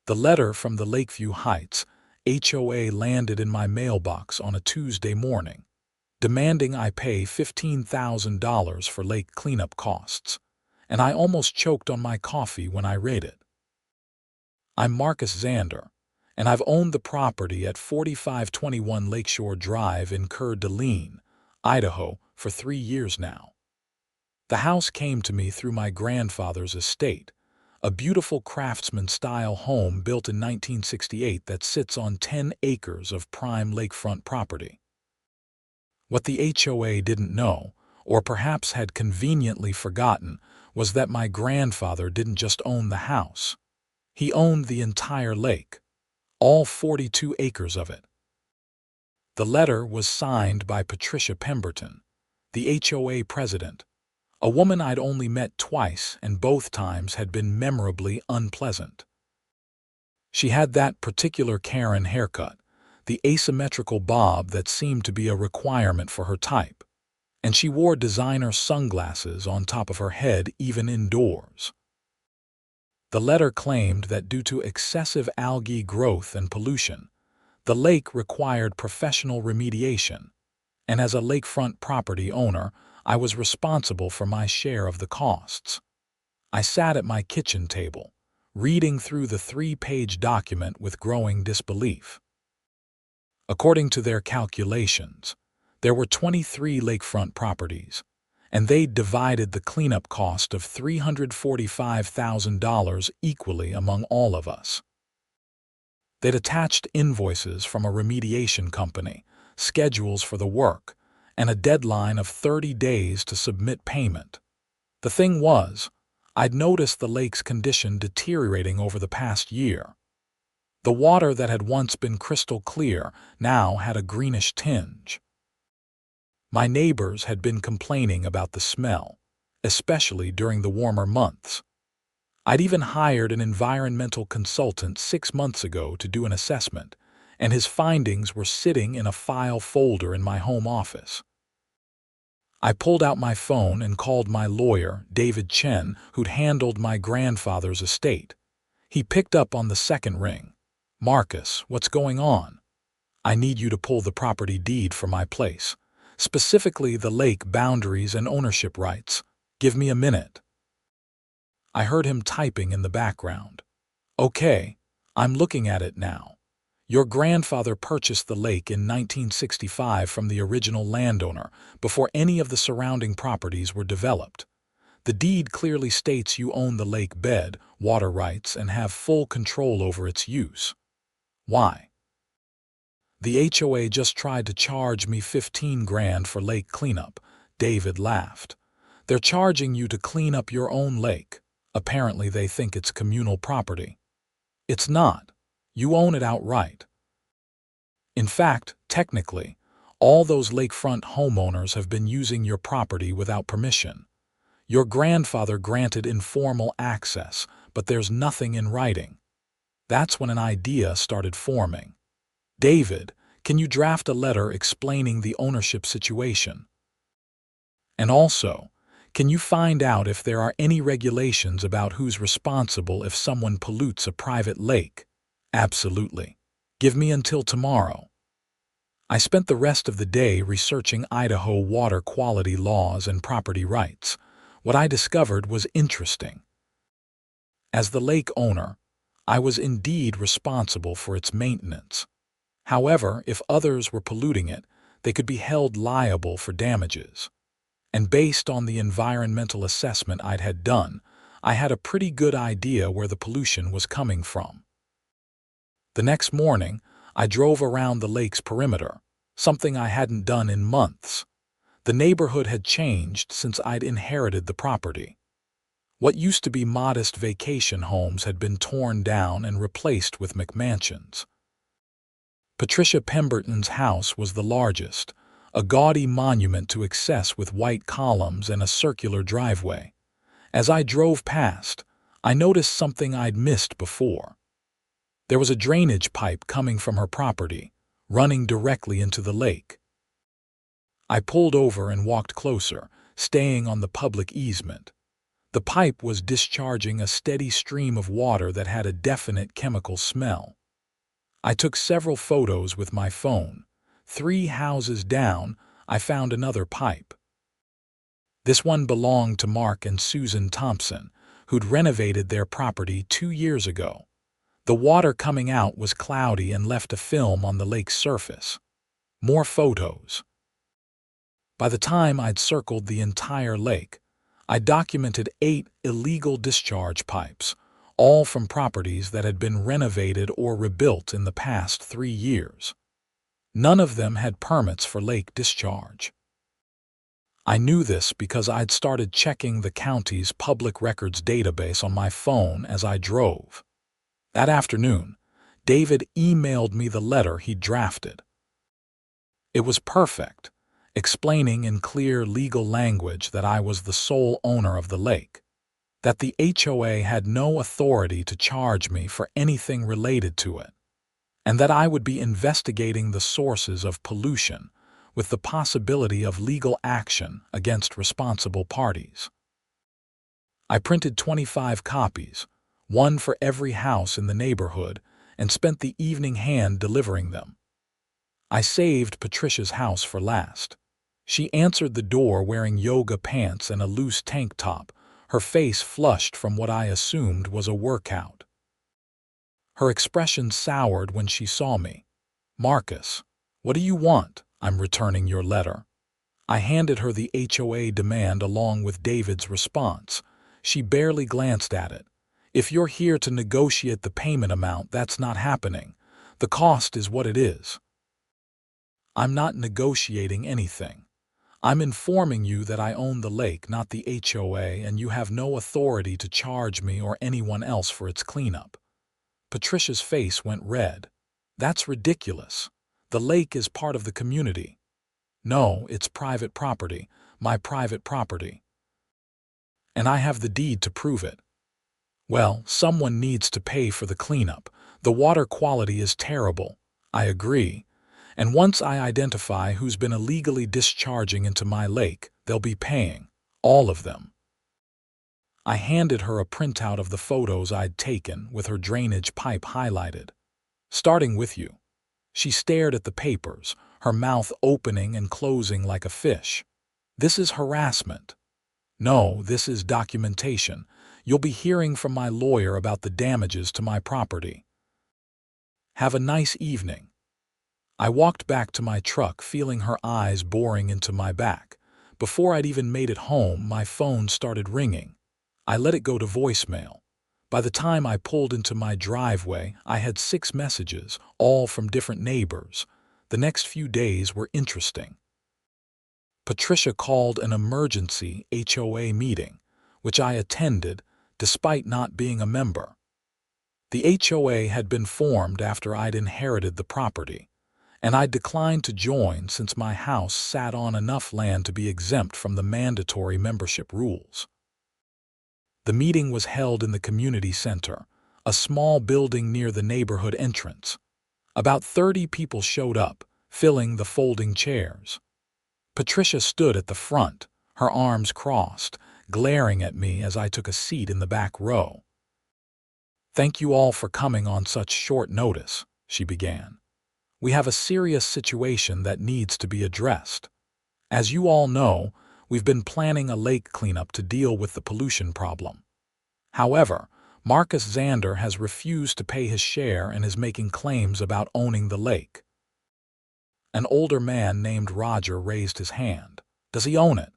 The letter from the Lakeview Heights HOA landed in my mailbox on a Tuesday morning, demanding I pay $15,000 for lake cleanup costs, and I almost choked on my coffee when I read it. I'm Marcus Xander, and I've owned the property at 4521 Lakeshore Drive in Coeur, Idaho, for 3 years now. The house came to me through my grandfather's estate, a beautiful craftsman-style home built in 1968 that sits on 10 acres of prime lakefront property. What the HOA didn't know, or perhaps had conveniently forgotten, was that my grandfather didn't just own the house. He owned the entire lake, all 42 acres of it. The letter was signed by Patricia Pemberton, the HOA president, a woman I'd only met twice and both times had been memorably unpleasant. She had that particular Karen haircut, the asymmetrical bob that seemed to be a requirement for her type, and she wore designer sunglasses on top of her head even indoors. The letter claimed that due to excessive algae growth and pollution, the lake required professional remediation, and as a lakefront property owner, I was responsible for my share of the costs. I sat at my kitchen table, reading through the 3-page document with growing disbelief. According to their calculations, there were 23 lakefront properties, and they'd divided the cleanup cost of $345,000 equally among all of us. They'd attached invoices from a remediation company, schedules for the work, and a deadline of 30 days to submit payment. The thing was, I'd noticed the lake's condition deteriorating over the past year. The water that had once been crystal clear now had a greenish tinge. My neighbors had been complaining about the smell, especially during the warmer months. I'd even hired an environmental consultant 6 months ago to do an assessment, and his findings were sitting in a file folder in my home office. I pulled out my phone and called my lawyer, David Chen, who'd handled my grandfather's estate. He picked up on the second ring. "Marcus, what's going on? I need you to pull the property deed for my place, specifically the lake boundaries and ownership rights. Give me a minute." I heard him typing in the background. "Okay, I'm looking at it now. Your grandfather purchased the lake in 1965 from the original landowner, before any of the surrounding properties were developed. The deed clearly states you own the lake bed, water rights, and have full control over its use. Why?" "The HOA just tried to charge me $15,000 for lake cleanup," David laughed. "They're charging you to clean up your own lake. Apparently they think it's communal property. It's not. You own it outright. In fact, technically, all those lakefront homeowners have been using your property without permission. Your grandfather granted informal access, but there's nothing in writing." That's when an idea started forming. "David, can you draft a letter explaining the ownership situation? And also, can you find out if there are any regulations about who's responsible if someone pollutes a private lake?" "Absolutely. Give me until tomorrow." I spent the rest of the day researching Idaho water quality laws and property rights. What I discovered was interesting. As the lake owner, I was indeed responsible for its maintenance. However, if others were polluting it, they could be held liable for damages. And based on the environmental assessment I'd had done, I had a pretty good idea where the pollution was coming from. The next morning, I drove around the lake's perimeter, something I hadn't done in months. The neighborhood had changed since I'd inherited the property. What used to be modest vacation homes had been torn down and replaced with McMansions. Patricia Pemberton's house was the largest, a gaudy monument to excess with white columns and a circular driveway. As I drove past, I noticed something I'd missed before. There was a drainage pipe coming from her property, running directly into the lake. I pulled over and walked closer, staying on the public easement. The pipe was discharging a steady stream of water that had a definite chemical smell. I took several photos with my phone. 3 houses down, I found another pipe. This one belonged to Mark and Susan Thompson, who'd renovated their property 2 years ago. The water coming out was cloudy and left a film on the lake's surface. More photos. By the time I'd circled the entire lake, I documented 8 illegal discharge pipes, all from properties that had been renovated or rebuilt in the past 3 years. None of them had permits for lake discharge. I knew this because I'd started checking the county's public records database on my phone as I drove. That afternoon, David emailed me the letter he'd drafted. It was perfect, explaining in clear legal language that I was the sole owner of the lake, that the HOA had no authority to charge me for anything related to it, and that I would be investigating the sources of pollution with the possibility of legal action against responsible parties. I printed 25 copies, one for every house in the neighborhood, and spent the evening hand delivering them. I saved Patricia's house for last. She answered the door wearing yoga pants and a loose tank top, her face flushed from what I assumed was a workout. Her expression soured when she saw me. "Marcus, what do you want? I'm returning your letter." I handed her the HOA demand along with David's response. She barely glanced at it. "If you're here to negotiate the payment amount, that's not happening. The cost is what it is." "I'm not negotiating anything. I'm informing you that I own the lake, not the HOA, and you have no authority to charge me or anyone else for its cleanup." Patricia's face went red. "That's ridiculous. The lake is part of the community." "No, it's private property, my private property. And I have the deed to prove it." "Well, someone needs to pay for the cleanup. The water quality is terrible." "I agree. And once I identify who's been illegally discharging into my lake, they'll be paying. All of them." I handed her a printout of the photos I'd taken with her drainage pipe highlighted. "Starting with you." She stared at the papers, her mouth opening and closing like a fish. "This is harassment." "No, this is documentation. You'll be hearing from my lawyer about the damages to my property." "Have a nice evening." I walked back to my truck, feeling her eyes boring into my back. Before I'd even made it home, my phone started ringing. I let it go to voicemail. By the time I pulled into my driveway, I had 6 messages, all from different neighbors. The next few days were interesting. Patricia called an emergency HOA meeting, which I attended, despite not being a member. The HOA had been formed after I'd inherited the property, and I declined to join since my house sat on enough land to be exempt from the mandatory membership rules. The meeting was held in the community center, a small building near the neighborhood entrance. About 30 people showed up, filling the folding chairs. Patricia stood at the front, her arms crossed, glaring at me as I took a seat in the back row. "Thank you all for coming on such short notice," she began. "We have a serious situation that needs to be addressed. As you all know, we've been planning a lake cleanup to deal with the pollution problem. However, Marcus Xander has refused to pay his share and is making claims about owning the lake." An older man named Roger raised his hand. "Does he own it?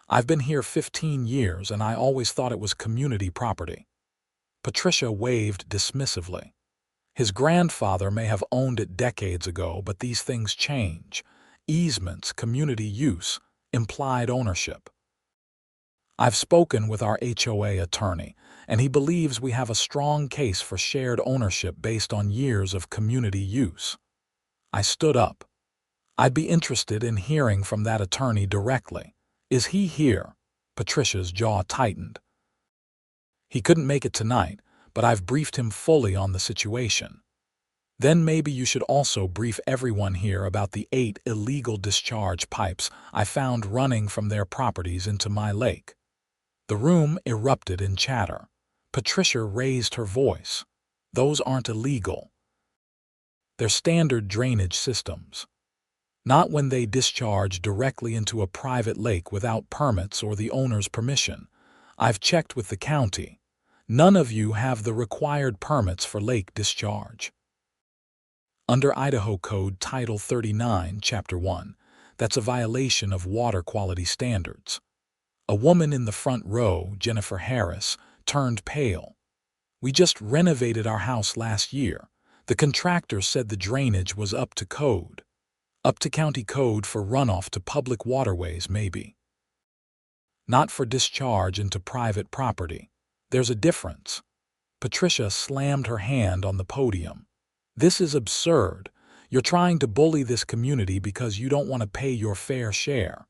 I've been here 15 years and I always thought it was community property." Patricia waved dismissively. "His grandfather may have owned it decades ago, but these things change. Easements, community use, implied ownership. I've spoken with our HOA attorney, and he believes we have a strong case for shared ownership based on years of community use." I stood up. "I'd be interested in hearing from that attorney directly. Is he here?" Patricia's jaw tightened. "He couldn't make it tonight, but I've briefed him fully on the situation." "Then maybe you should also brief everyone here about the 8 illegal discharge pipes I found running from their properties into my lake." The room erupted in chatter. Patricia raised her voice. Those aren't illegal. They're standard drainage systems. Not when they discharge directly into a private lake without permits or the owner's permission. I've checked with the county. None of you have the required permits for lake discharge. Under Idaho Code Title 39, Chapter 1, that's a violation of water quality standards. A woman in the front row, Jennifer Harris, turned pale. We just renovated our house last year. The contractor said the drainage was up to code. Up to county code for runoff to public waterways, maybe. Not for discharge into private property. There's a difference. Patricia slammed her hand on the podium. This is absurd. You're trying to bully this community because you don't want to pay your fair share.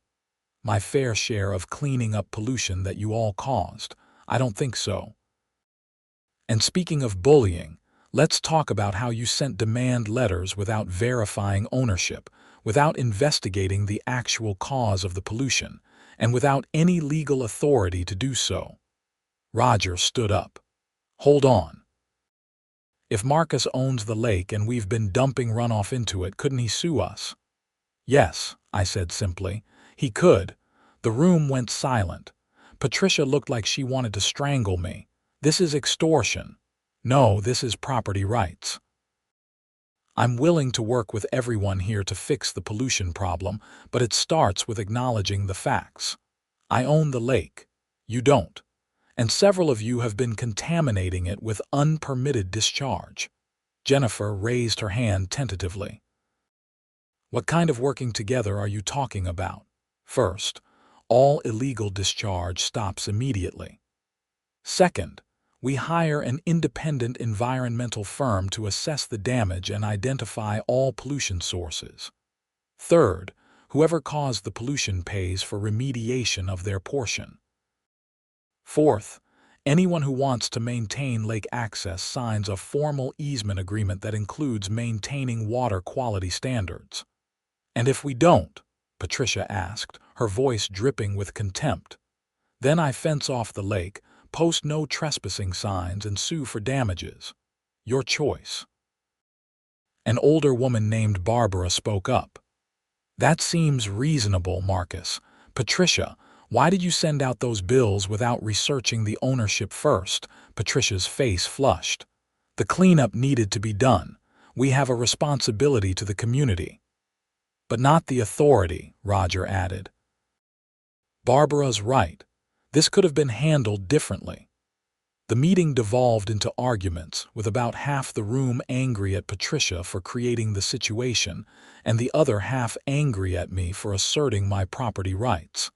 My fair share of cleaning up pollution that you all caused. I don't think so. And speaking of bullying, let's talk about how you sent demand letters without verifying ownership, without investigating the actual cause of the pollution, and without any legal authority to do so. Roger stood up. Hold on. If Marcus owns the lake and we've been dumping runoff into it, couldn't he sue us? Yes, I said simply. He could. The room went silent. Patricia looked like she wanted to strangle me. This is extortion. No, this is property rights. I'm willing to work with everyone here to fix the pollution problem, but it starts with acknowledging the facts. I own the lake. You don't. And several of you have been contaminating it with unpermitted discharge. Jennifer raised her hand tentatively. What kind of working together are you talking about? First, all illegal discharge stops immediately. Second, we hire an independent environmental firm to assess the damage and identify all pollution sources. Third, whoever caused the pollution pays for remediation of their portion. Fourth, anyone who wants to maintain lake access signs a formal easement agreement that includes maintaining water quality standards. And if we don't, Patricia asked, her voice dripping with contempt, then I fence off the lake, post no trespassing signs, and sue for damages. Your choice. An older woman named Barbara spoke up. That seems reasonable, Marcus. Patricia, why did you send out those bills without researching the ownership first? Patricia's face flushed. The cleanup needed to be done. We have a responsibility to the community. But not the authority, Roger added. Barbara's right. This could have been handled differently. The meeting devolved into arguments, with about half the room angry at Patricia for creating the situation, and the other half angry at me for asserting my property rights.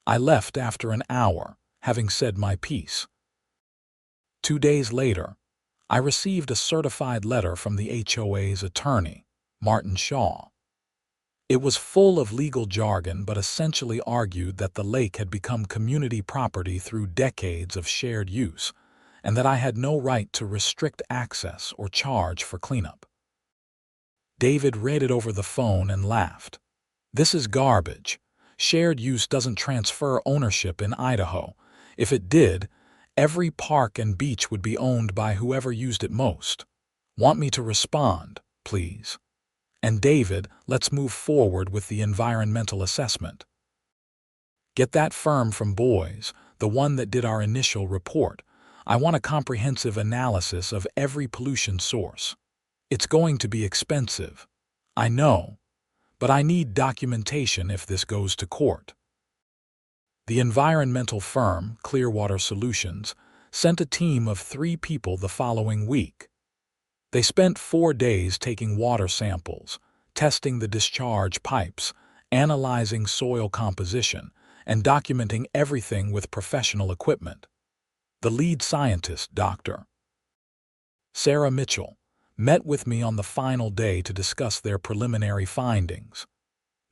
I left after an hour, having said my piece. 2 days later, I received a certified letter from the HOA's attorney, Martin Shaw. It was full of legal jargon but essentially argued that the lake had become community property through decades of shared use, and that I had no right to restrict access or charge for cleanup. David read it over the phone and laughed. This is garbage. Shared use doesn't transfer ownership in Idaho. If it did, every park and beach would be owned by whoever used it most. Want me to respond, please? And David, let's move forward with the environmental assessment. Get that firm from Boise, the one that did our initial report. I want a comprehensive analysis of every pollution source. It's going to be expensive. I know. But I need documentation if this goes to court. The environmental firm, Clearwater Solutions, sent a team of 3 people the following week. They spent 4 days taking water samples, testing the discharge pipes, analyzing soil composition, and documenting everything with professional equipment. The lead scientist, Dr. Sarah Mitchell, met with me on the final day to discuss their preliminary findings.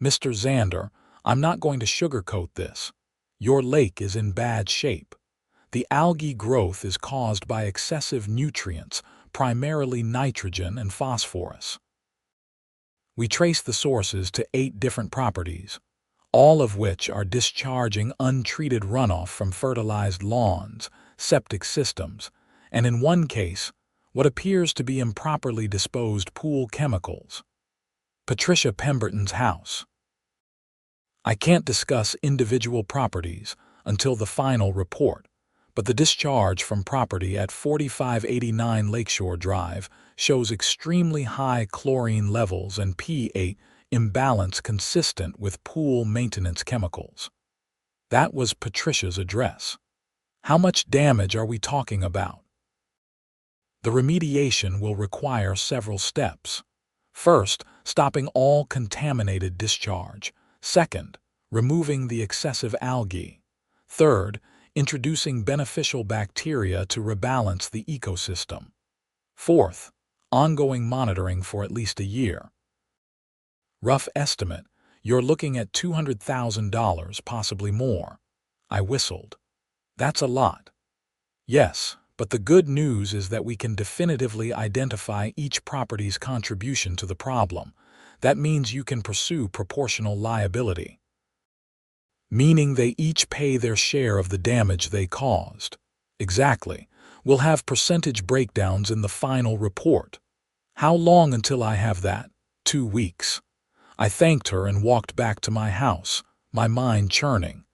Mr. Xander, I'm not going to sugarcoat this. Your lake is in bad shape. The algae growth is caused by excessive nutrients, primarily nitrogen and phosphorus. We traced the sources to 8 different properties, all of which are discharging untreated runoff from fertilized lawns, septic systems, and in one case, what appears to be improperly disposed pool chemicals. Patricia Pemberton's house. I can't discuss individual properties until the final report, but the discharge from property at 4589 Lakeshore Drive shows extremely high chlorine levels and pH imbalance consistent with pool maintenance chemicals. That was Patricia's address. How much damage are we talking about? The remediation will require several steps. First, stopping all contaminated discharge. Second, removing the excessive algae. Third, introducing beneficial bacteria to rebalance the ecosystem. Fourth, ongoing monitoring for at least a year. Rough estimate, you're looking at $200,000, possibly more. I whistled. That's a lot. Yes, but the good news is that we can definitively identify each property's contribution to the problem. That means you can pursue proportional liability, meaning they each pay their share of the damage they caused. Exactly. We'll have percentage breakdowns in the final report. How long until I have that? 2 weeks. I thanked her and walked back to my house, my mind churning.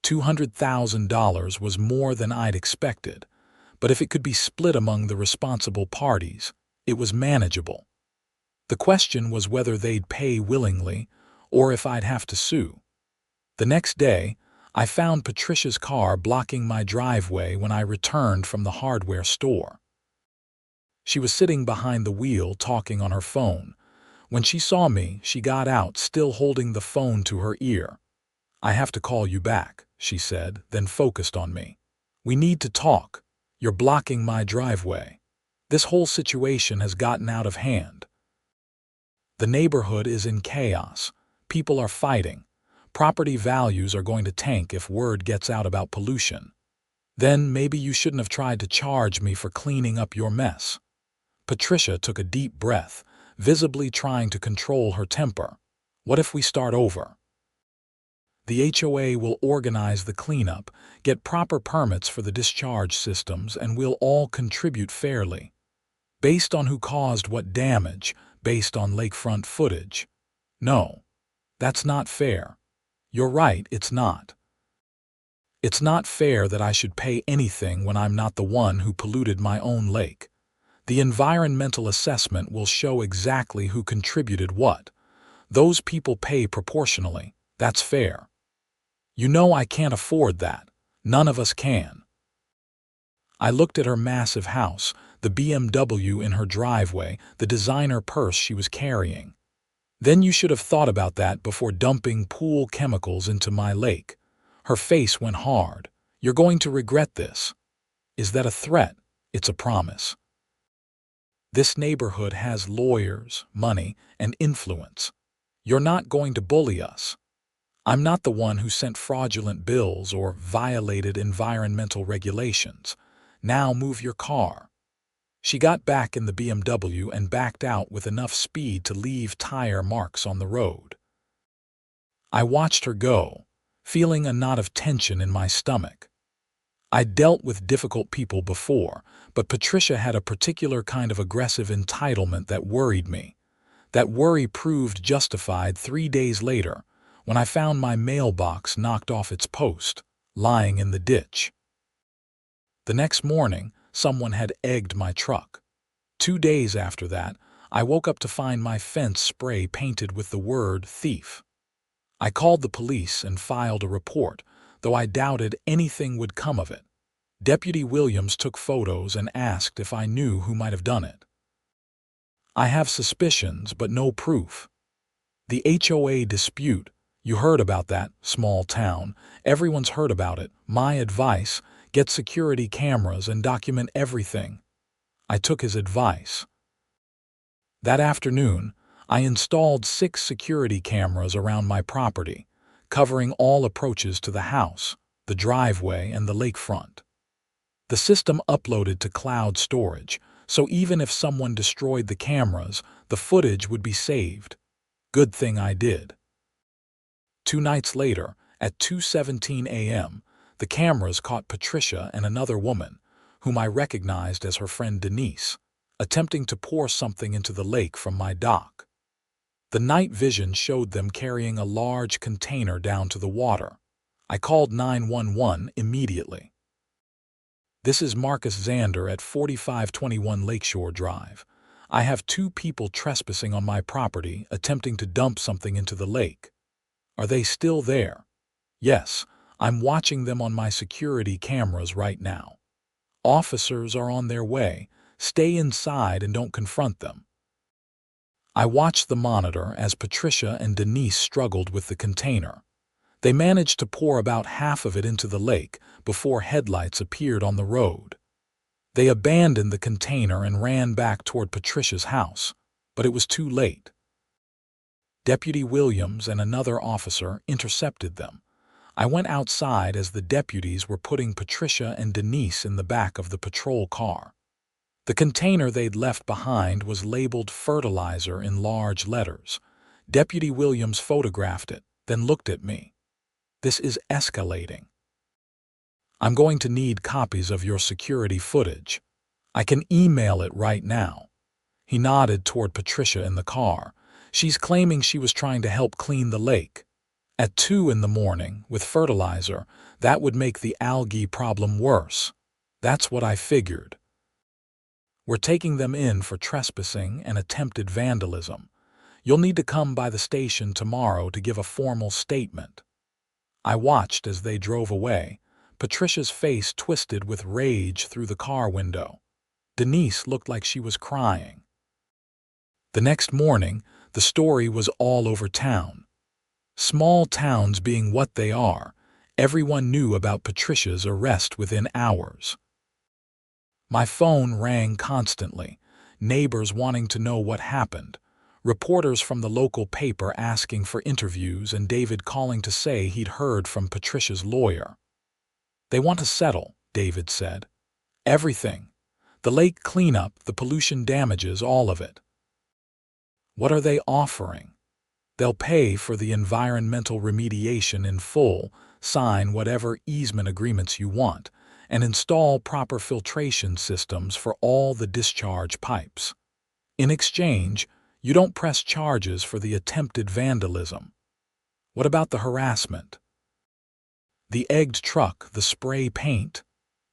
$200,000 was more than I'd expected, but if it could be split among the responsible parties, it was manageable. The question was whether they'd pay willingly or if I'd have to sue. The next day, I found Patricia's car blocking my driveway when I returned from the hardware store. She was sitting behind the wheel talking on her phone. When she saw me, she got out, still holding the phone to her ear. "I have to call you back," she said, then focused on me. "We need to talk. You're blocking my driveway. This whole situation has gotten out of hand. The neighborhood is in chaos. People are fighting. Property values are going to tank if word gets out about pollution. Then maybe you shouldn't have tried to charge me for cleaning up your mess." Patricia took a deep breath, visibly trying to control her temper. "What if we start over? The HOA will organize the cleanup, get proper permits for the discharge systems, and we'll all contribute fairly. Based on who caused what damage, based on lakefront footage. No, that's not fair. You're right, it's not. It's not fair that I should pay anything when I'm not the one who polluted my own lake. The environmental assessment will show exactly who contributed what. Those people pay proportionally. That's fair. You know I can't afford that. None of us can." I looked at her massive house, the BMW in her driveway, the designer purse she was carrying. "Then you should have thought about that before dumping pool chemicals into my lake." Her face went hard. "You're going to regret this." Is that a threat? It's a promise. This neighborhood has lawyers, money, and influence. You're not going to bully us. I'm not the one who sent fraudulent bills or violated environmental regulations. Now move your car." She got back in the BMW and backed out with enough speed to leave tire marks on the road. I watched her go, feeling a knot of tension in my stomach. I'd dealt with difficult people before, but Patricia had a particular kind of aggressive entitlement that worried me. That worry proved justified 3 days later, when I found my mailbox knocked off its post, lying in the ditch. The next morning, someone had egged my truck. 2 days after that, I woke up to find my fence spray painted with the word thief. I called the police and filed a report, though I doubted anything would come of it. Deputy Williams took photos and asked if I knew who might have done it. I have suspicions, but no proof. The HOA dispute, you heard about that, small town. Everyone's heard about it. My advice, get security cameras and document everything. I took his advice. That afternoon, I installed 6 security cameras around my property, covering all approaches to the house, the driveway, and the lakefront. The system uploaded to cloud storage, so even if someone destroyed the cameras, the footage would be saved. Good thing I did. 2 nights later, at 2:17 a.m., the cameras caught Patricia and another woman, whom I recognized as her friend Denise, attempting to pour something into the lake from my dock. The night vision showed them carrying a large container down to the water. I called 911 immediately. "This is Marcus Xander at 4521 Lakeshore Drive. I have 2 people trespassing on my property, attempting to dump something into the lake. Are they still there?" "Yes, I'm watching them on my security cameras right now. Officers are on their way. Stay inside and don't confront them." I watched the monitor as Patricia and Denise struggled with the container. They managed to pour about half of it into the lake before headlights appeared on the road. They abandoned the container and ran back toward Patricia's house, but it was too late. Deputy Williams and another officer intercepted them. I went outside as the deputies were putting Patricia and Denise in the back of the patrol car. The container they'd left behind was labeled fertilizer in large letters. Deputy Williams photographed it, then looked at me. "This is escalating. I'm going to need copies of your security footage. I can email it right now." He nodded toward Patricia in the car. "She's claiming she was trying to help clean the lake. At 2 in the morning, with fertilizer, that would make the algae problem worse. That's what I figured. We're taking them in for trespassing and attempted vandalism. You'll need to come by the station tomorrow to give a formal statement." I watched as they drove away. Patricia's face twisted with rage through the car window. Denise looked like she was crying. The next morning, the story was all over town. Small towns being what they are, everyone knew about Patricia's arrest within hours. My phone rang constantly, neighbors wanting to know what happened, reporters from the local paper asking for interviews, and David calling to say he'd heard from Patricia's lawyer. "They want to settle," David said. "Everything. The lake cleanup, the pollution damages, all of it." "What are they offering?" "They'll pay for the environmental remediation in full, sign whatever easement agreements you want, and install proper filtration systems for all the discharge pipes. In exchange, you don't press charges for the attempted vandalism." "What about the harassment?" "The egged truck, the spray paint.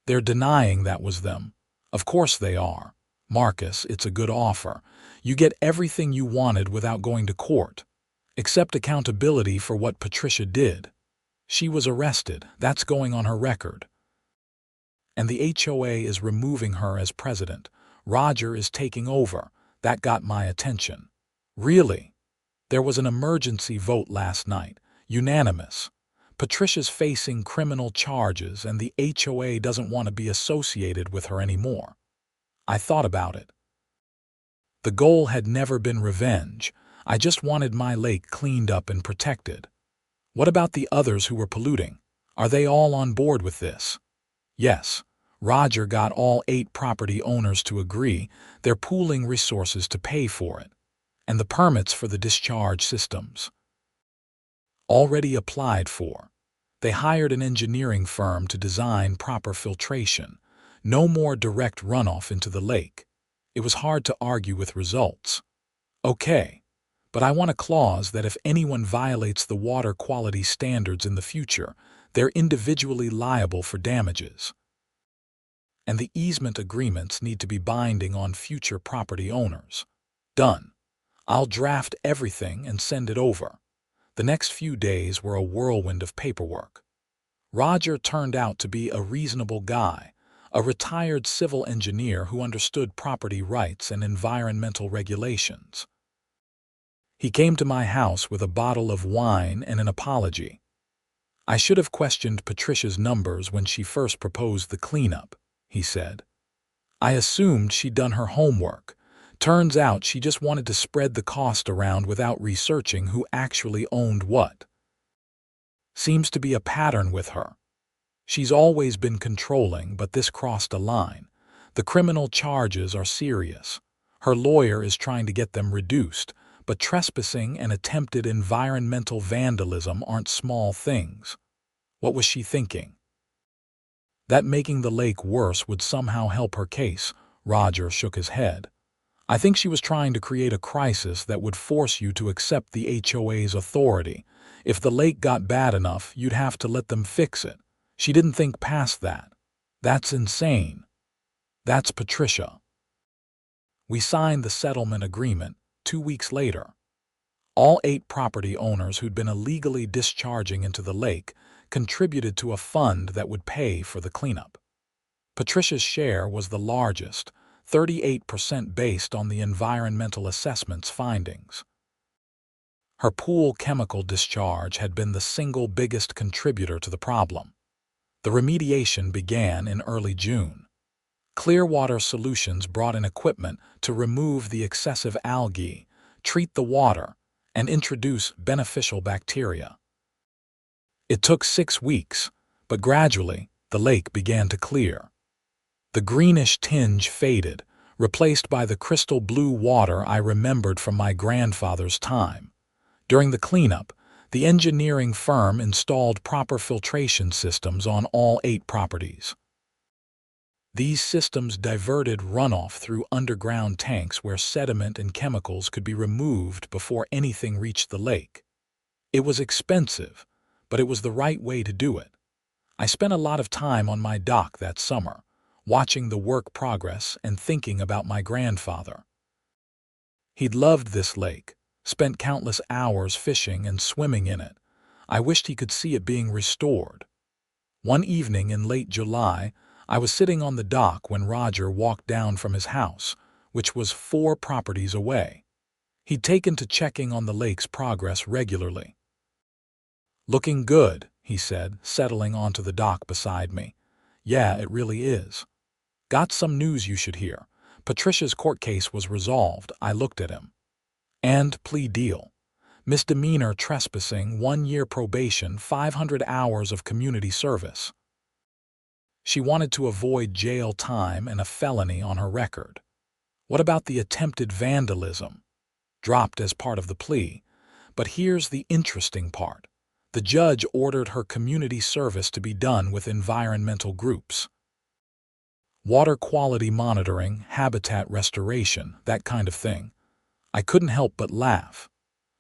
They're denying that was them." "Of course they are. Marcus, it's a good offer. You get everything you wanted without going to court. Accept accountability for what Patricia did. She was arrested. That's going on her record. And the HOA is removing her as president. Roger is taking over. That got my attention." "Really?" "There was an emergency vote last night. Unanimous. Patricia's facing criminal charges and the HOA doesn't want to be associated with her anymore." I thought about it. The goal had never been revenge. I just wanted my lake cleaned up and protected. "What about the others who were polluting? Are they all on board with this?" "Yes. Roger got all 8 property owners to agree. They're pooling resources to pay for it. And the permits for the discharge systems already applied for. They hired an engineering firm to design proper filtration. No more direct runoff into the lake." It was hard to argue with results. "Okay, but I want a clause that if anyone violates the water quality standards in the future, they're individually liable for damages. And the easement agreements need to be binding on future property owners." "Done. I'll draft everything and send it over." The next few days were a whirlwind of paperwork. Roger turned out to be a reasonable guy, a retired civil engineer who understood property rights and environmental regulations. He came to my house with a bottle of wine and an apology. "I should have questioned Patricia's numbers when she first proposed the cleanup," he said. "I assumed she'd done her homework. Turns out she just wanted to spread the cost around without researching who actually owned what. Seems to be a pattern with her. She's always been controlling, but this crossed a line. The criminal charges are serious. Her lawyer is trying to get them reduced, but trespassing and attempted environmental vandalism aren't small things. What was she thinking? That making the lake worse would somehow help her case. Roger shook his head. I think she was trying to create a crisis that would force you to accept the HOA's authority. If the lake got bad enough, you'd have to let them fix it. She didn't think past that. That's insane. That's Patricia. We signed the settlement agreement 2 weeks later. All 8 property owners who'd been illegally discharging into the lake contributed to a fund that would pay for the cleanup. Patricia's share was the largest, 38% based on the environmental assessment's findings. Her pool chemical discharge had been the single biggest contributor to the problem. The remediation began in early June. Clearwater Solutions brought in equipment to remove the excessive algae, treat the water, and introduce beneficial bacteria. It took 6 weeks, but gradually the lake began to clear. The greenish tinge faded, replaced by the crystal blue water I remembered from my grandfather's time. During the cleanup, the engineering firm installed proper filtration systems on all 8 properties. These systems diverted runoff through underground tanks where sediment and chemicals could be removed before anything reached the lake. It was expensive, but it was the right way to do it. I spent a lot of time on my dock that summer, watching the work progress and thinking about my grandfather. He'd loved this lake, spent countless hours fishing and swimming in it. I wished he could see it being restored. One evening in late July, I was sitting on the dock when Roger walked down from his house, which was 4 properties away. He'd taken to checking on the lake's progress regularly. "Looking good," he said, settling onto the dock beside me. "Yeah, it really is. Got some news you should hear. Patricia's court case was resolved." I looked at him. "And plea deal. Misdemeanor trespassing, 1 year probation, 500 hours of community service. She wanted to avoid jail time and a felony on her record. What about the attempted vandalism? Dropped as part of the plea. But here's the interesting part. The judge ordered her community service to be done with environmental groups. Water quality monitoring, habitat restoration, that kind of thing. I couldn't help but laugh.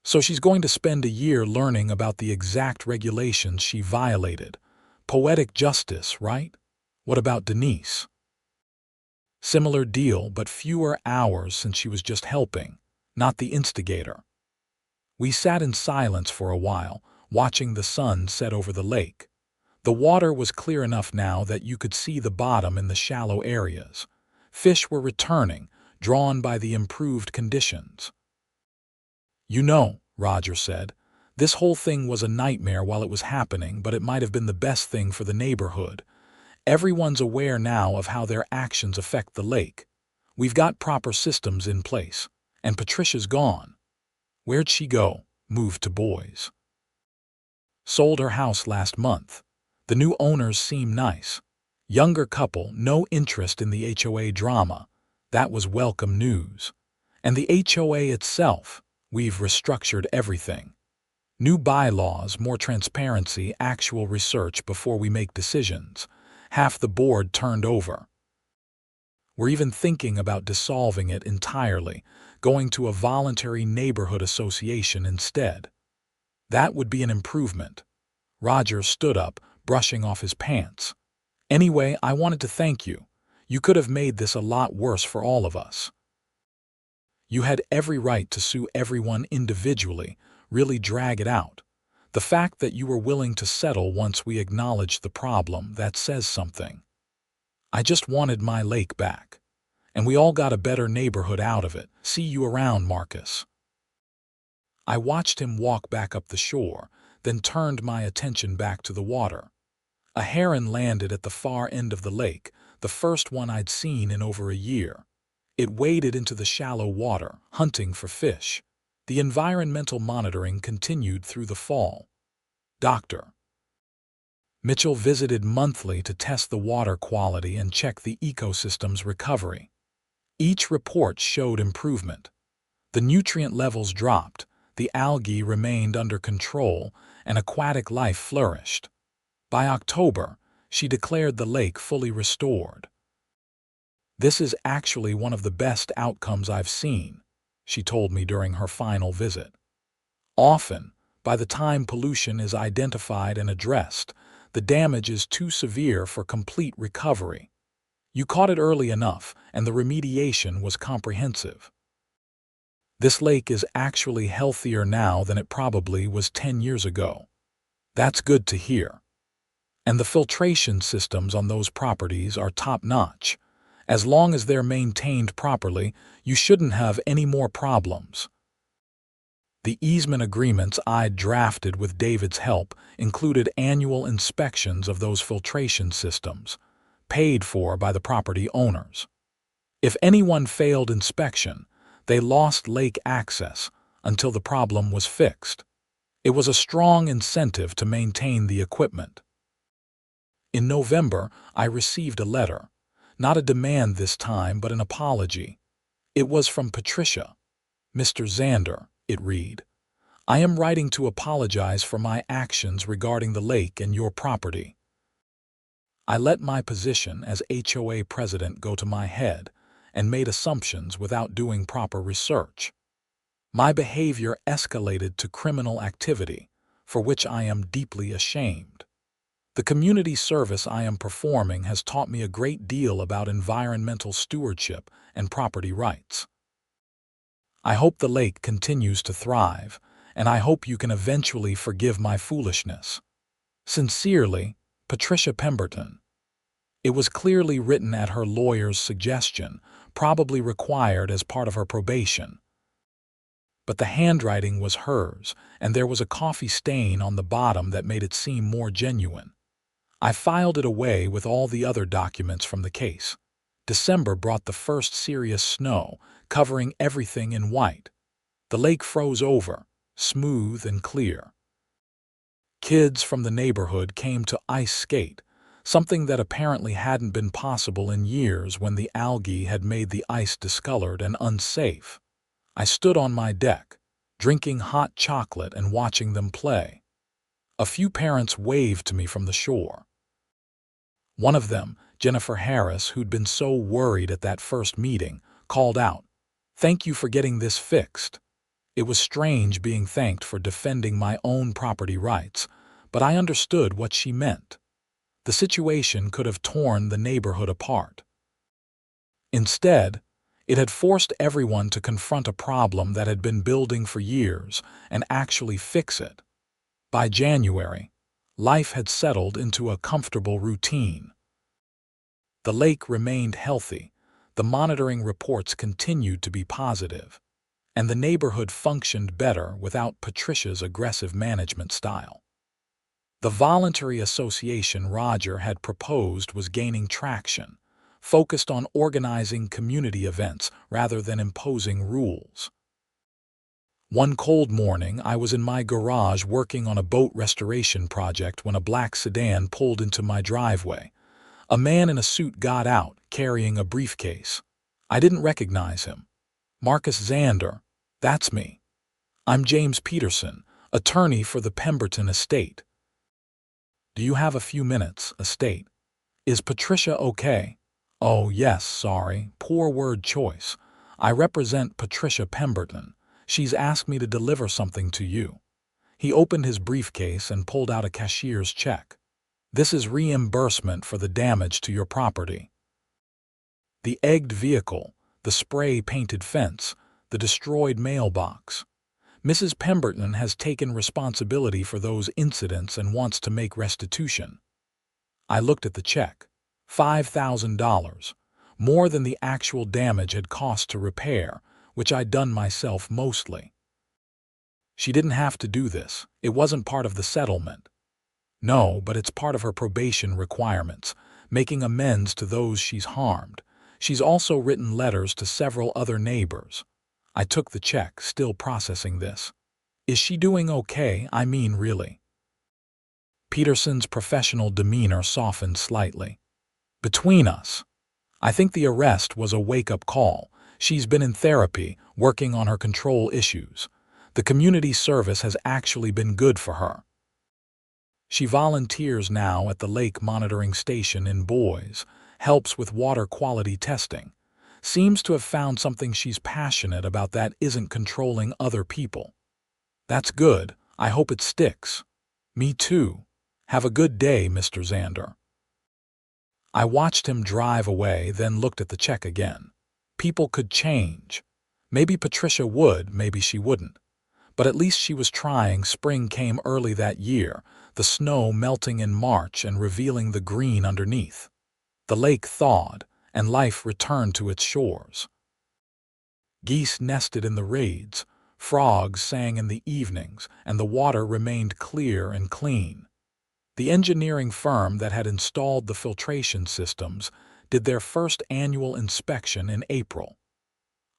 So she's going to spend a year learning about the exact regulations she violated. Poetic justice, right? What about Denise? Similar deal, but fewer hours since she was just helping, not the instigator. We sat in silence for a while, watching the sun set over the lake. The water was clear enough now that you could see the bottom in the shallow areas. Fish were returning, drawn by the improved conditions. "You know," Roger said, "this whole thing was a nightmare while it was happening, but it might have been the best thing for the neighborhood. Everyone's aware now of how their actions affect the lake. We've got proper systems in place. And Patricia's gone. Where'd she go? Moved to Boise. Sold her house last month. The new owners seem nice. Younger couple, no interest in the HOA drama. That was welcome news. And the HOA itself, we've restructured everything. New bylaws, more transparency, actual research before we make decisions. Half the board turned over. We're even thinking about dissolving it entirely, going to a voluntary neighborhood association instead. That would be an improvement." Roger stood up, brushing off his pants. "Anyway, I wanted to thank you. You could have made this a lot worse for all of us. You had every right to sue everyone individually, really drag it out. The fact that you were willing to settle once we acknowledged the problem, that says something. I just wanted my lake back. And we all got a better neighborhood out of it. See you around, Marcus." I watched him walk back up the shore, then turned my attention back to the water. A heron landed at the far end of the lake, the first one I'd seen in over a year. It waded into the shallow water, hunting for fish. The environmental monitoring continued through the fall. Dr. Mitchell visited monthly to test the water quality and check the ecosystem's recovery. Each report showed improvement. The nutrient levels dropped, the algae remained under control, and aquatic life flourished. By October, she declared the lake fully restored. "This is actually one of the best outcomes I've seen," she told me during her final visit. "Often, by the time pollution is identified and addressed, the damage is too severe for complete recovery. You caught it early enough, and the remediation was comprehensive. This lake is actually healthier now than it probably was 10 years ago. That's good to hear. And the filtration systems on those properties are top-notch. As long as they're maintained properly, you shouldn't have any more problems." The easement agreements I'd drafted with David's help included annual inspections of those filtration systems, paid for by the property owners. If anyone failed inspection, they lost lake access until the problem was fixed. It was a strong incentive to maintain the equipment. In November, I received a letter. Not a demand this time, but an apology. It was from Patricia. "Mr. Xander," it read, "I am writing to apologize for my actions regarding the lake and your property. I let my position as HOA president go to my head and made assumptions without doing proper research. My behavior escalated to criminal activity, for which I am deeply ashamed. The community service I am performing has taught me a great deal about environmental stewardship and property rights. I hope the lake continues to thrive, and I hope you can eventually forgive my foolishness. Sincerely, Patricia Pemberton." It was clearly written at her lawyer's suggestion, probably required as part of her probation. But the handwriting was hers, and there was a coffee stain on the bottom that made it seem more genuine. I filed it away with all the other documents from the case. December brought the first serious snow, covering everything in white. The lake froze over, smooth and clear. Kids from the neighborhood came to ice skate, something that apparently hadn't been possible in years when the algae had made the ice discolored and unsafe. I stood on my deck, drinking hot chocolate and watching them play. A few parents waved to me from the shore. One of them, Jennifer Harris, who'd been so worried at that first meeting, called out, "Thank you for getting this fixed." It was strange being thanked for defending my own property rights, but I understood what she meant. The situation could have torn the neighborhood apart. Instead, it had forced everyone to confront a problem that had been building for years and actually fix it. By January, life had settled into a comfortable routine. The lake remained healthy, the monitoring reports continued to be positive, and the neighborhood functioned better without Patricia's aggressive management style. The voluntary association Roger had proposed was gaining traction, focused on organizing community events rather than imposing rules. One cold morning, I was in my garage working on a boat restoration project when a black sedan pulled into my driveway. A man in a suit got out, carrying a briefcase. I didn't recognize him. "Marcus Xander, that's me. I'm James Peterson, attorney for the Pemberton estate. Do you have a few minutes, estate? Is Patricia okay?" "Oh, yes, sorry, poor word choice. I represent Patricia Pemberton. She's asked me to deliver something to you." He opened his briefcase and pulled out a cashier's check. "This is reimbursement for the damage to your property. The egged vehicle, the spray-painted fence, the destroyed mailbox. Mrs. Pemberton has taken responsibility for those incidents and wants to make restitution." I looked at the check. $5,000, more than the actual damage had cost to repair, which I'd done myself mostly. "She didn't have to do this. It wasn't part of the settlement." "No, but it's part of her probation requirements, making amends to those she's harmed. She's also written letters to several other neighbors." I took the check, still processing this. "Is she doing okay? I mean, really?" Peterson's professional demeanor softened slightly. "Between us, I think the arrest was a wake-up call. She's been in therapy, working on her control issues. The community service has actually been good for her. She volunteers now at the lake monitoring station in Boise, helps with water quality testing. Seems to have found something she's passionate about that isn't controlling other people. That's good. I hope it sticks. Me too. Have a good day, Mr. Xander. I watched him drive away, then looked at the check again. People could change. Maybe Patricia would, maybe she wouldn't. But at least she was trying. Spring came early that year, the snow melting in March and revealing the green underneath. The lake thawed, and life returned to its shores. Geese nested in the reeds, frogs sang in the evenings, and the water remained clear and clean. The engineering firm that had installed the filtration systems did their first annual inspection in April.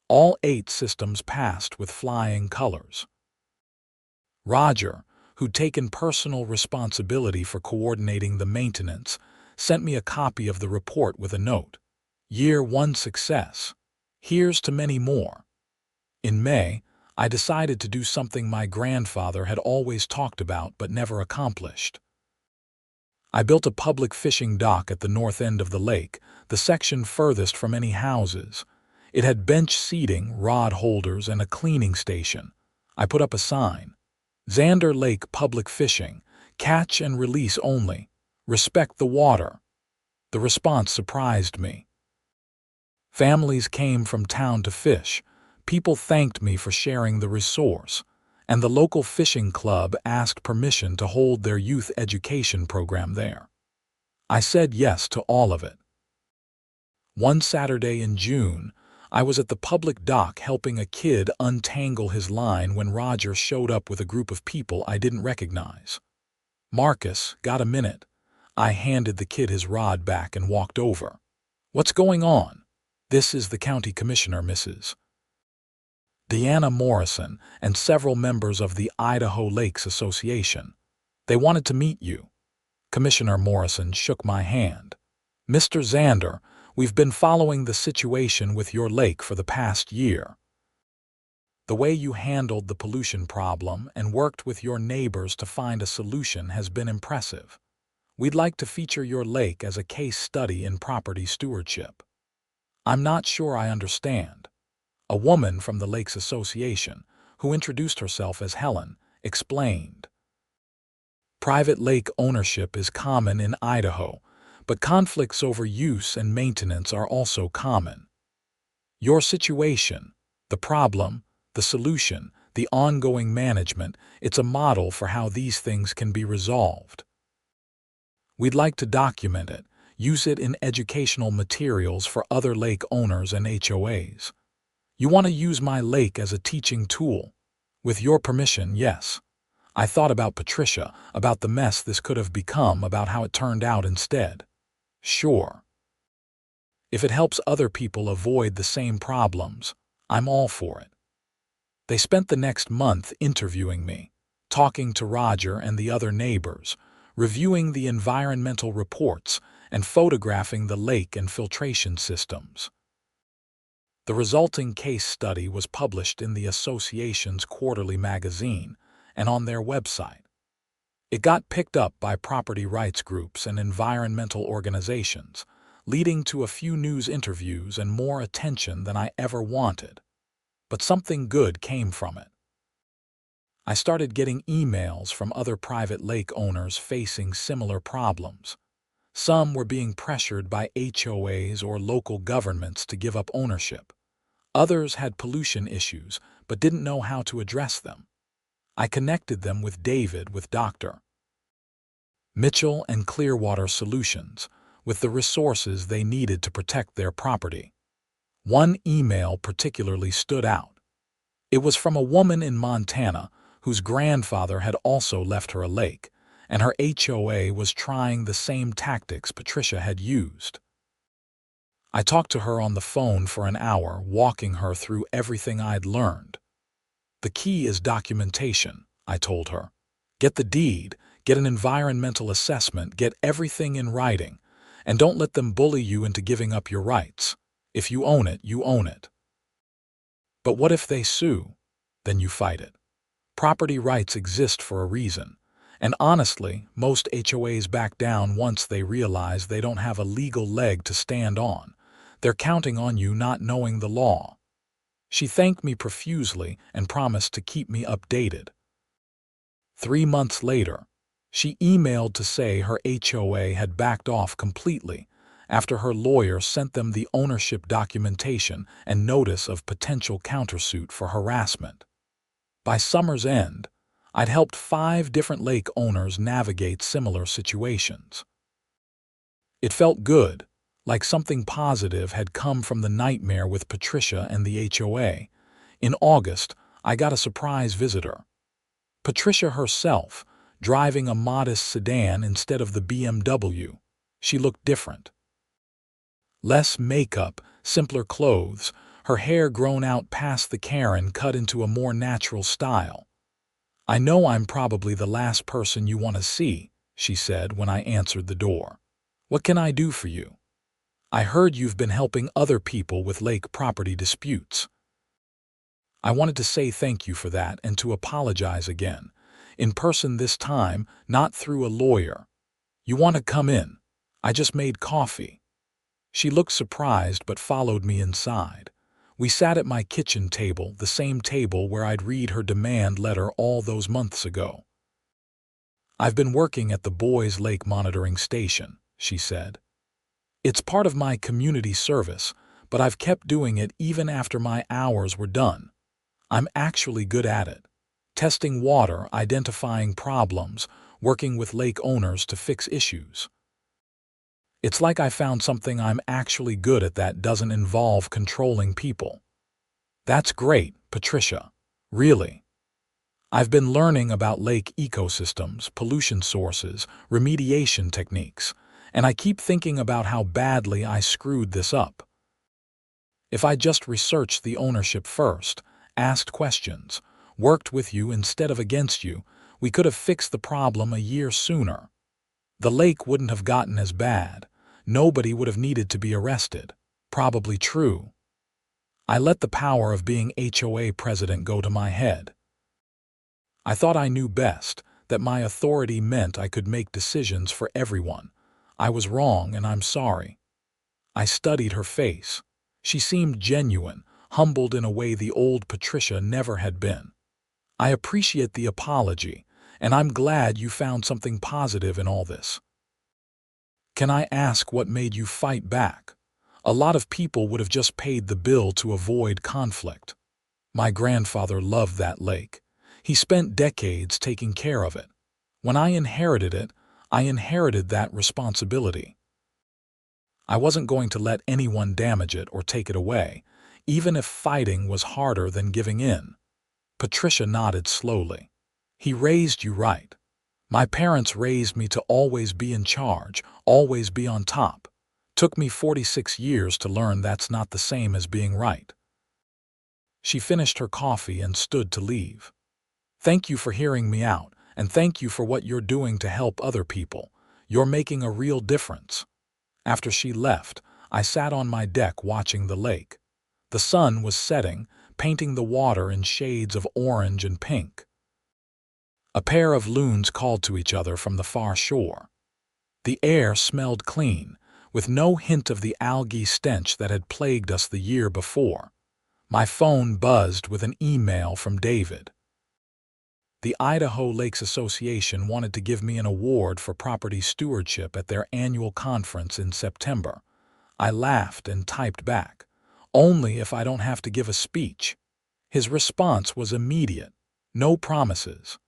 All 8 systems passed with flying colors. Roger, who'd taken personal responsibility for coordinating the maintenance, sent me a copy of the report with a note. Year 1 success. Here's to many more. In May, I decided to do something my grandfather had always talked about but never accomplished. I built a public fishing dock at the north end of the lake, the section furthest from any houses. It had bench seating, rod holders, and a cleaning station. I put up a sign. Xander Lake Public Fishing. Catch and release only. Respect the water. The response surprised me. Families came from town to fish. People thanked me for sharing the resource, and the local fishing club asked permission to hold their youth education program there. I said yes to all of it. One Saturday in June, I was at the public dock helping a kid untangle his line when Roger showed up with a group of people I didn't recognize. Marcus, got a minute? I handed the kid his rod back and walked over. What's going on? This is the county commissioner, Mrs. Deanna Morrison, and several members of the Idaho Lakes Association. They wanted to meet you. Commissioner Morrison shook my hand. Mr. Xander, we've been following the situation with your lake for the past year. The way you handled the pollution problem and worked with your neighbors to find a solution has been impressive. We'd like to feature your lake as a case study in property stewardship. I'm not sure I understand. A woman from the Lakes Association, who introduced herself as Helen, explained. Private lake ownership is common in Idaho, but conflicts over use and maintenance are also common. Your situation, the problem, the solution, the ongoing management, it's a model for how these things can be resolved. We'd like to document it, use it in educational materials for other lake owners and HOAs. You want to use my lake as a teaching tool? With your permission, yes. I thought about Patricia, about the mess this could have become, about how it turned out instead. Sure. If it helps other people avoid the same problems, I'm all for it. They spent the next month interviewing me, talking to Roger and the other neighbors, reviewing the environmental reports, and photographing the lake and filtration systems. The resulting case study was published in the association's quarterly magazine and on their website. It got picked up by property rights groups and environmental organizations, leading to a few news interviews and more attention than I ever wanted. But something good came from it. I started getting emails from other private lake owners facing similar problems. Some were being pressured by HOAs or local governments to give up ownership. Others had pollution issues but didn't know how to address them. I connected them with David with Dr. Mitchell and Clearwater Solutions, with the resources they needed to protect their property. One email particularly stood out. It was from a woman in Montana whose grandfather had also left her a lake, and her HOA was trying the same tactics Patricia had used. I talked to her on the phone for an hour, walking her through everything I'd learned. The key is documentation, I told her. Get the deed, get an environmental assessment, get everything in writing, and don't let them bully you into giving up your rights. If you own it, you own it. But what if they sue? Then you fight it. Property rights exist for a reason. And honestly, most HOAs back down once they realize they don't have a legal leg to stand on. They're counting on you not knowing the law. She thanked me profusely and promised to keep me updated. 3 months later, she emailed to say her HOA had backed off completely after her lawyer sent them the ownership documentation and notice of potential countersuit for harassment. By summer's end, I'd helped 5 different lake owners navigate similar situations. It felt good, like something positive had come from the nightmare with Patricia and the HOA. In August, I got a surprise visitor. Patricia herself, driving a modest sedan instead of the BMW. She looked different. Less makeup, simpler clothes, her hair grown out past the Karen cut into a more natural style. "I know I'm probably the last person you want to see," she said when I answered the door. "What can I do for you? I heard you've been helping other people with lake property disputes." I wanted to say thank you for that and to apologize again. In person this time, not through a lawyer. "You want to come in? I just made coffee." She looked surprised but followed me inside. We sat at my kitchen table, the same table where I'd read her demand letter all those months ago. "I've been working at the Boys Lake Monitoring Station," she said. "It's part of my community service, but I've kept doing it even after my hours were done. I'm actually good at it. Testing water, identifying problems, working with lake owners to fix issues. It's like I found something I'm actually good at that doesn't involve controlling people." "That's great, Patricia. Really. I've been learning about lake ecosystems, pollution sources, remediation techniques, and I keep thinking about how badly I screwed this up. If I just researched the ownership first, asked questions, worked with you instead of against you, we could have fixed the problem a year sooner. The lake wouldn't have gotten as bad. Nobody would have needed to be arrested." Probably true. I let the power of being HOA president go to my head. I thought I knew best, that my authority meant I could make decisions for everyone. I was wrong and I'm sorry. I studied her face. She seemed genuine, humbled in a way the old Patricia never had been. "I appreciate the apology, and I'm glad you found something positive in all this. Can I ask what made you fight back? A lot of people would have just paid the bill to avoid conflict. My grandfather loved that lake. He spent decades taking care of it. When I inherited it, I inherited that responsibility. I wasn't going to let anyone damage it or take it away, even if fighting was harder than giving in." Patricia nodded slowly. "He raised you right. My parents raised me to always be in charge, always be on top. Took me 46 years to learn that's not the same as being right." She finished her coffee and stood to leave. "Thank you for hearing me out, and thank you for what you're doing to help other people. You're making a real difference." After she left, I sat on my deck watching the lake. The sun was setting, painting the water in shades of orange and pink. A pair of loons called to each other from the far shore. The air smelled clean, with no hint of the algae stench that had plagued us the year before. My phone buzzed with an email from David. The Idaho Lakes Association wanted to give me an award for property stewardship at their annual conference in September. I laughed and typed back, "Only if I don't have to give a speech." His response was immediate, "No promises."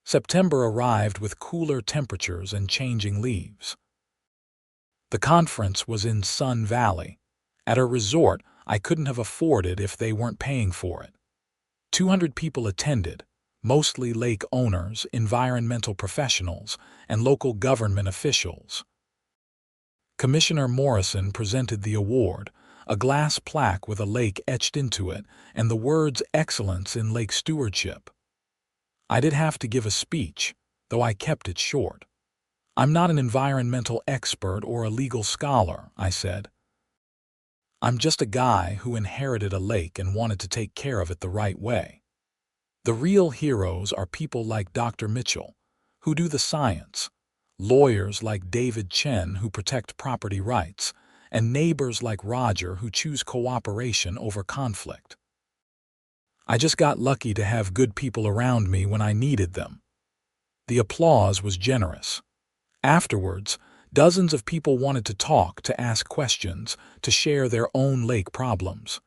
September arrived with cooler temperatures and changing leaves. The conference was in Sun Valley, at a resort I couldn't have afforded if they weren't paying for it. 200 people attended, mostly lake owners, environmental professionals, and local government officials. Commissioner Morrison presented the award, a glass plaque with a lake etched into it and the words "Excellence in Lake Stewardship." I did have to give a speech, though I kept it short. "I'm not an environmental expert or a legal scholar," I said. I'm just a guy who inherited a lake and wanted to take care of it the right way. The real heroes are people like Dr. Mitchell, who do the science, lawyers like David Chen who protect property rights, and neighbors like Roger who choose cooperation over conflict. I just got lucky to have good people around me when I needed them. The applause was generous. Afterwards, dozens of people wanted to talk, to ask questions, to share their own lake problems.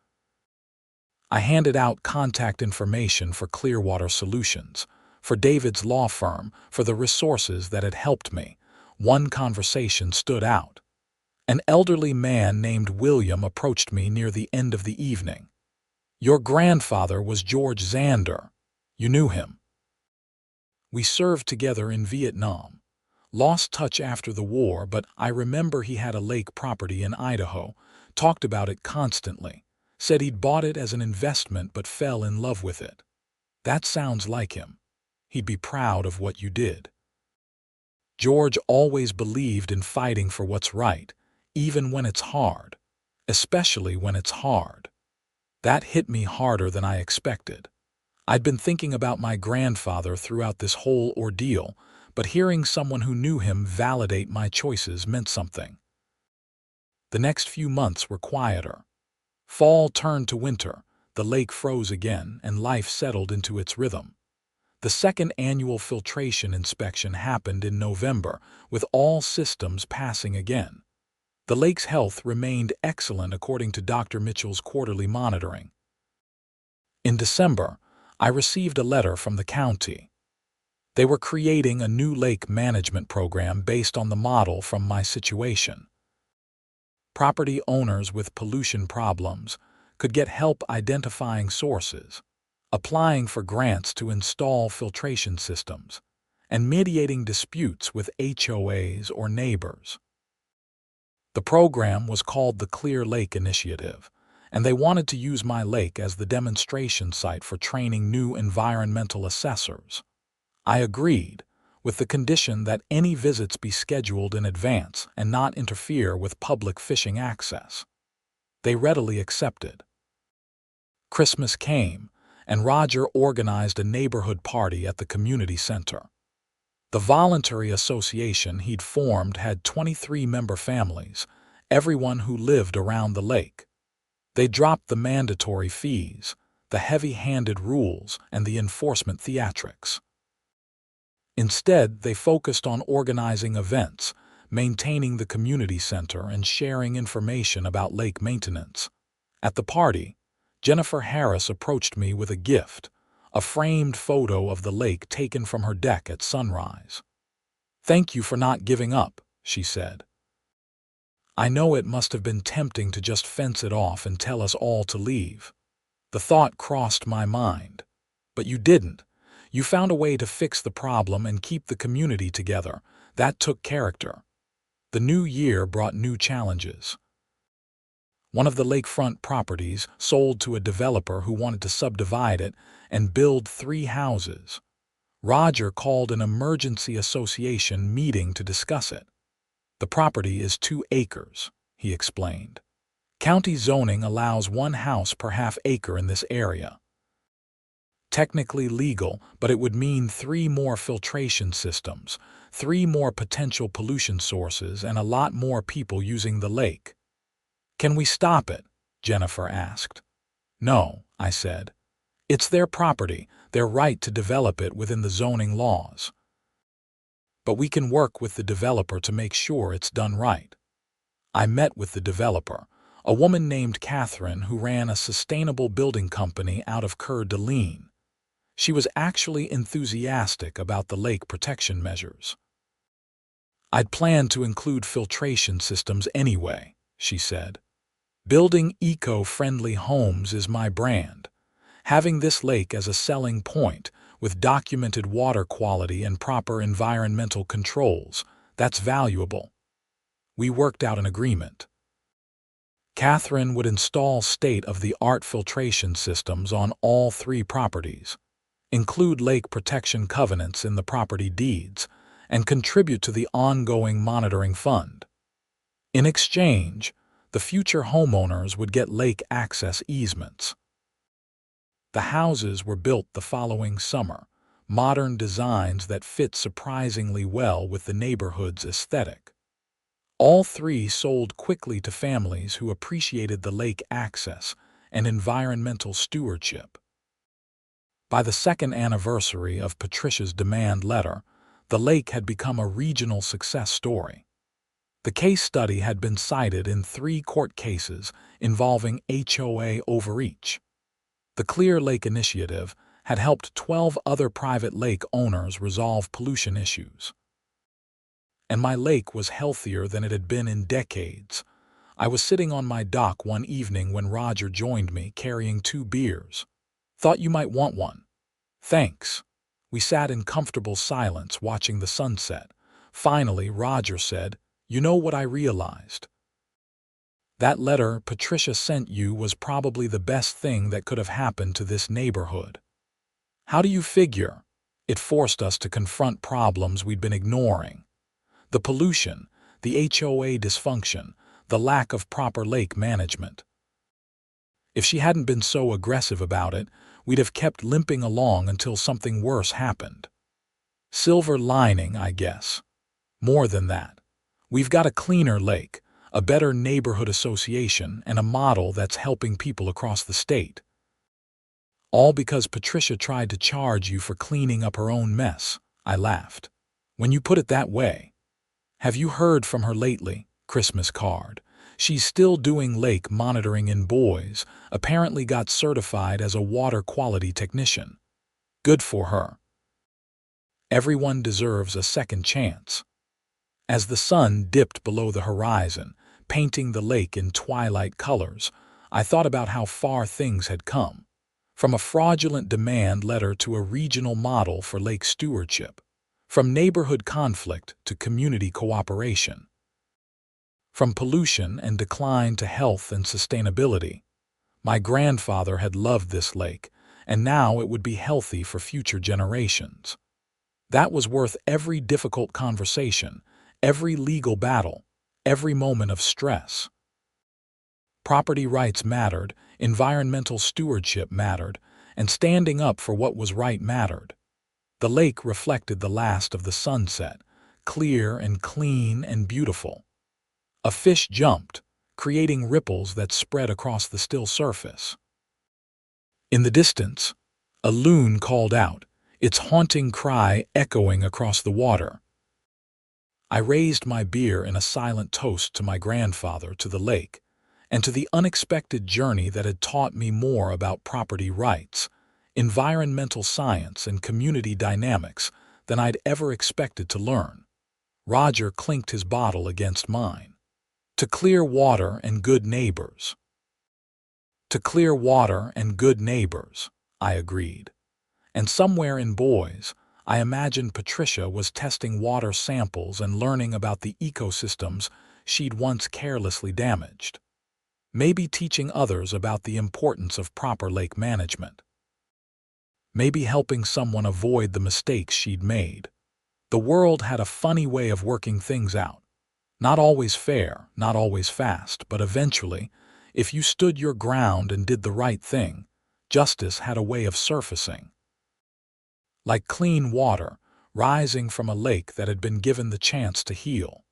I handed out contact information for Clearwater Solutions, for David's law firm, for the resources that had helped me. One conversation stood out. An elderly man named William approached me near the end of the evening. "Your grandfather was George Xander. You knew him." "We served together in Vietnam. Lost touch after the war, but I remember he had a lake property in Idaho, talked about it constantly, said he'd bought it as an investment but fell in love with it. That sounds like him. He'd be proud of what you did." George always believed in fighting for what's right, even when it's hard, especially when it's hard. That hit me harder than I expected. I'd been thinking about my grandfather throughout this whole ordeal, but hearing someone who knew him validate my choices meant something. The next few months were quieter. Fall turned to winter, the lake froze again, and life settled into its rhythm. The second annual filtration inspection happened in November, with all systems passing again. The lake's health remained excellent according to Dr. Mitchell's quarterly monitoring. In December, I received a letter from the county. They were creating a new lake management program based on the model from my situation. Property owners with pollution problems could get help identifying sources, applying for grants to install filtration systems, and mediating disputes with HOAs or neighbors. The program was called the Clear Lake Initiative, and they wanted to use my lake as the demonstration site for training new environmental assessors. I agreed, with the condition that any visits be scheduled in advance and not interfere with public fishing access. They readily accepted. Christmas came, and Roger organized a neighborhood party at the community center. The voluntary association he'd formed had 23 member families, everyone who lived around the lake. They dropped the mandatory fees, the heavy-handed rules, and the enforcement theatrics. Instead, they focused on organizing events, maintaining the community center, and sharing information about lake maintenance. At the party, Jennifer Harris approached me with a gift, a framed photo of the lake taken from her deck at sunrise. "Thank you for not giving up," she said. "I know it must have been tempting to just fence it off and tell us all to leave. The thought crossed my mind. But you didn't. You found a way to fix the problem and keep the community together. That took character." The new year brought new challenges. One of the lakefront properties sold to a developer who wanted to subdivide it and build 3 houses. Roger called an emergency association meeting to discuss it. "The property is 2 acres, he explained. "County zoning allows 1 house per half acre in this area. Technically legal, but it would mean 3 more filtration systems, 3 more potential pollution sources, and a lot more people using the lake." "Can we stop it?" Jennifer asked. "No," I said. "It's their property, their right to develop it within the zoning laws. But we can work with the developer to make sure it's done right." I met with the developer, a woman named Catherine who ran a sustainable building company out of Coeur. She was actually enthusiastic about the lake protection measures. "I'd planned to include filtration systems anyway," she said. "Building eco-friendly homes is my brand. Having this lake as a selling point, with documented water quality and proper environmental controls, that's valuable." We worked out an agreement. Catherine would install state-of-the-art filtration systems on all 3 properties, include lake protection covenants in the property deeds, and contribute to the ongoing monitoring fund. In exchange, The future homeowners would get lake access easements. The houses were built the following summer, modern designs that fit surprisingly well with the neighborhood's aesthetic. All three sold quickly to families who appreciated the lake access and environmental stewardship. By the second anniversary of Patricia's demand letter, the lake had become a regional success story. The case study had been cited in 3 court cases involving HOA overreach. The Clear Lake Initiative had helped 12 other private lake owners resolve pollution issues. And my lake was healthier than it had been in decades. I was sitting on my dock one evening when Roger joined me carrying 2 beers. "Thought you might want one." "Thanks." We sat in comfortable silence watching the sunset. Finally, Roger said, "You know what I realized? That letter Patricia sent you was probably the best thing that could have happened to this neighborhood." "How do you figure?" "It forced us to confront problems we'd been ignoring. The pollution, the HOA dysfunction, the lack of proper lake management. If she hadn't been so aggressive about it, we'd have kept limping along until something worse happened." Silver lining, I guess. More than that. We've got a cleaner lake, a better neighborhood association, and a model that's helping people across the state. All because Patricia tried to charge you for cleaning up her own mess, I laughed. When you put it that way. Have you heard from her lately? Christmas card. She's still doing lake monitoring in Boise, apparently got certified as a water quality technician. Good for her. Everyone deserves a second chance. As the sun dipped below the horizon, painting the lake in twilight colors, I thought about how far things had come. From a fraudulent demand letter to a regional model for lake stewardship. From neighborhood conflict to community cooperation. From pollution and decline to health and sustainability. My grandfather had loved this lake, and now it would be healthy for future generations. That was worth every difficult conversation, every legal battle, every moment of stress. Property rights mattered, environmental stewardship mattered, and standing up for what was right mattered. The lake reflected the last of the sunset, clear and clean and beautiful. A fish jumped, creating ripples that spread across the still surface. In the distance, a loon called out, its haunting cry echoing across the water. I raised my beer in a silent toast to my grandfather, to the lake, and to the unexpected journey that had taught me more about property rights, environmental science, and community dynamics than I'd ever expected to learn. Roger clinked his bottle against mine. To clear water and good neighbors. To clear water and good neighbors, I agreed. And somewhere in Boise, I imagined Patricia was testing water samples and learning about the ecosystems she'd once carelessly damaged. Maybe teaching others about the importance of proper lake management. Maybe helping someone avoid the mistakes she'd made. The world had a funny way of working things out. Not always fair, not always fast, but eventually, if you stood your ground and did the right thing, justice had a way of surfacing. Like clean water, rising from a lake that had been given the chance to heal.